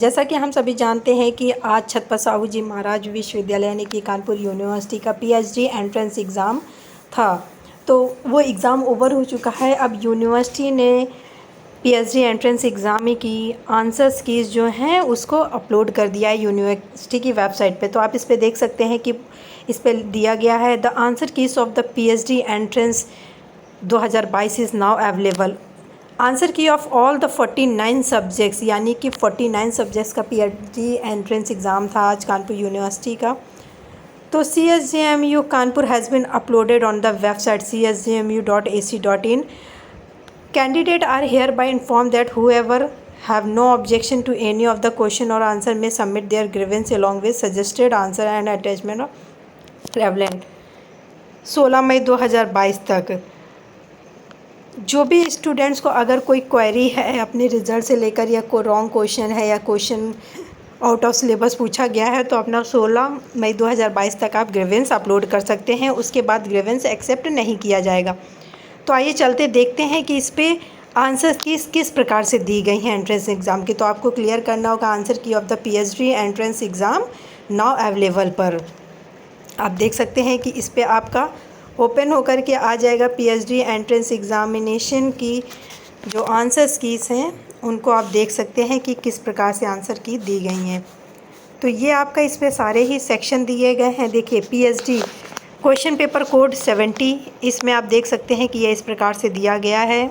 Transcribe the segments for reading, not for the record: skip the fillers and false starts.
जैसा कि हम सभी जानते हैं कि आज छत्रपति साहू जी महाराज विश्वविद्यालय यानी कि कानपुर यूनिवर्सिटी का पीएचडी एंट्रेंस एग्ज़ाम था। तो वो एग्ज़ाम ओवर हो चुका है। अब यूनिवर्सिटी ने पीएचडी एंट्रेंस एग्ज़ाम की आंसर्स कीज़ जो हैं उसको अपलोड कर दिया है यूनिवर्सिटी की वेबसाइट पे। तो आप इस पे देख सकते हैं कि इस पे दिया गया है the answer keys of the PhD entrance 2022 is now available. Answer की ऑफ ऑल द 49 सब्जेक्ट्स, यानी कि 49 सब्जेक्ट्स का पीएचडी एंट्रेंस एग्ज़ाम था आज कानपुर यूनिवर्सिटी का। तो CSJMU Kanpur has been uploaded on the website csjmu.ac.in. Candidate are hereby informed that whoever have no objection to any of the question or answer may submit their grievance along with suggested answer and attachment of relevant 16 मई 2022 तक। जो भी students को अगर कोई query है अपने result से लेकर, या कोई रॉन्ग क्वेश्चन है या क्वेश्चन आउट ऑफ सिलेबस पूछा गया है, तो अपना 16 मई 2022 तक आप ग्रीवेंस अपलोड कर सकते हैं। उसके बाद ग्रीवेंस एक्सेप्ट नहीं किया जाएगा। तो आइए चलते देखते हैं कि इस पे आंसर किस प्रकार से दी गई हैं एंट्रेंस एग्ज़ाम की। तो आपको क्लियर करना होगा आंसर की of the PhD entrance exam now available पर। आप देख सकते हैं कि इस पे आपका ओपन होकर के आ जाएगा पीएचडी एंट्रेंस एग्ज़ामिनेशन की जो आंसर्स कीज़ हैं उनको आप देख सकते हैं कि किस प्रकार से आंसर की दी गई हैं। तो ये आपका इस पे सारे ही सेक्शन दिए गए हैं। देखिए पीएचडी क्वेश्चन पेपर कोड 70, इसमें आप देख सकते हैं कि ये इस प्रकार से दिया गया है।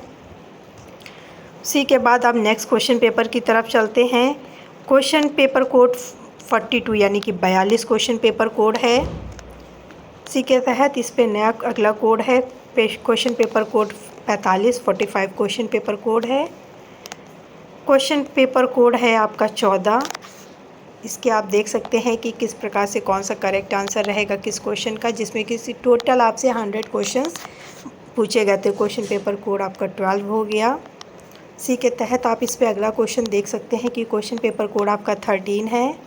उसी के बाद आप नेक्स्ट क्वेश्चन पेपर की तरफ चलते हैं। क्वेश्चन पेपर कोड 42 यानी कि 42 क्वेश्चन पेपर कोड है। इसी के तहत इस पे नया अगला कोड है question paper code 45 question paper code है। क्वेश्चन पेपर कोड है आपका 14। इसके आप देख सकते हैं कि किस प्रकार से कौन सा करेक्ट आंसर रहेगा किस क्वेश्चन का, जिसमें कि टोटल आपसे 100 क्वेश्चंस पूछे गए थे। क्वेश्चन पेपर कोड आपका 12 हो गया। इसी के तहत आप इस पे अगला क्वेश्चन देख सकते हैं कि क्वेश्चन पेपर कोड आपका 13 है।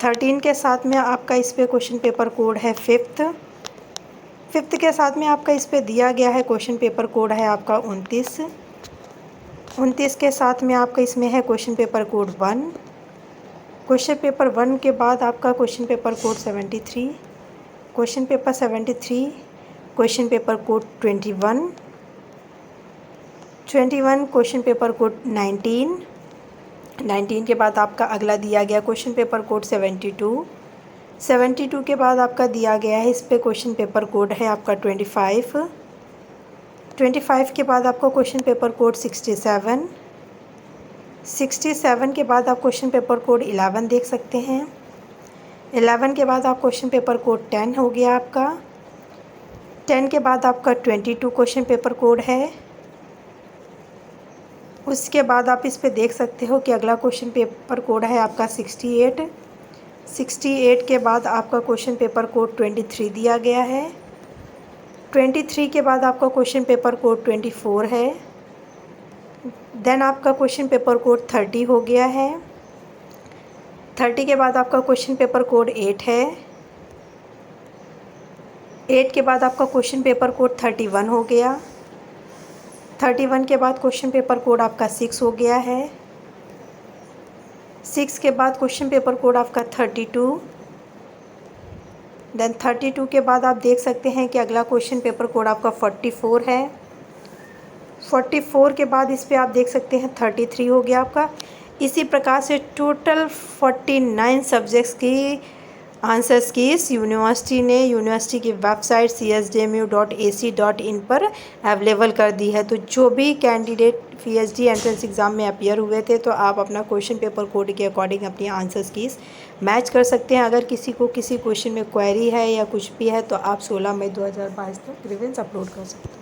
13 के साथ में आपका इस पे क्वेश्चन पेपर कोड है 5th के साथ में आपका इस पे दिया गया है क्वेश्चन पेपर कोड है आपका 29 के साथ में आपका इसमें है question paper code 1। Question paper 1 के बाद आपका question paper code 73, question paper 73, question paper code 21 question paper code 19 के बाद आपका अगला दिया गया क्वेश्चन पेपर कोड 72 के बाद आपका दिया गया है इस पे क्वेश्चन पेपर कोड है आपका 25 के बाद आपका क्वेश्चन पेपर कोड 67 के बाद आप क्वेश्चन पेपर कोड 11 देख सकते हैं। 11 के बाद आप क्वेश्चन पेपर कोड 10 हो गया आपका। 10 के बाद आपका 22 क्वेश्चन पेपर कोड है। उसके बाद आप इस पे देख सकते हो कि अगला क्वेश्चन पेपर कोड है आपका 68 के बाद आपका क्वेश्चन पेपर कोड 23 दिया गया है। 23 के बाद आपका क्वेश्चन पेपर कोड 24 है। देन आपका क्वेश्चन पेपर कोड 30 हो गया है। 30 के बाद आपका क्वेश्चन पेपर कोड 8 है। 8 के बाद आपका क्वेश्चन पेपर कोड 31 हो गया। 31 के बाद क्वेश्चन पेपर कोड आपका 6 हो गया है। 6 के बाद क्वेश्चन पेपर कोड आपका 32। देन 32 के बाद आप देख सकते हैं कि अगला क्वेश्चन पेपर कोड आपका 44 है। 44 के बाद इस पे आप देख सकते हैं 33 हो गया आपका। इसी प्रकार से टोटल 49 सब्जेक्ट्स की आंसर्स की इस यूनिवर्सिटी की वेबसाइट csjmu.ac.in पर अवेलेबल कर दी है। तो जो भी कैंडिडेट पीएचडी एंट्रेंस एग्ज़ाम में अपीयर हुए थे, तो आप अपना क्वेश्चन पेपर कोड के अकॉर्डिंग अपनी आंसर्स की मैच कर सकते हैं। अगर किसी को किसी क्वेश्चन में क्वेरी है या कुछ भी है, तो आप 16 मई 2022 तक ग्रीवेंस अपलोड कर सकते हैं।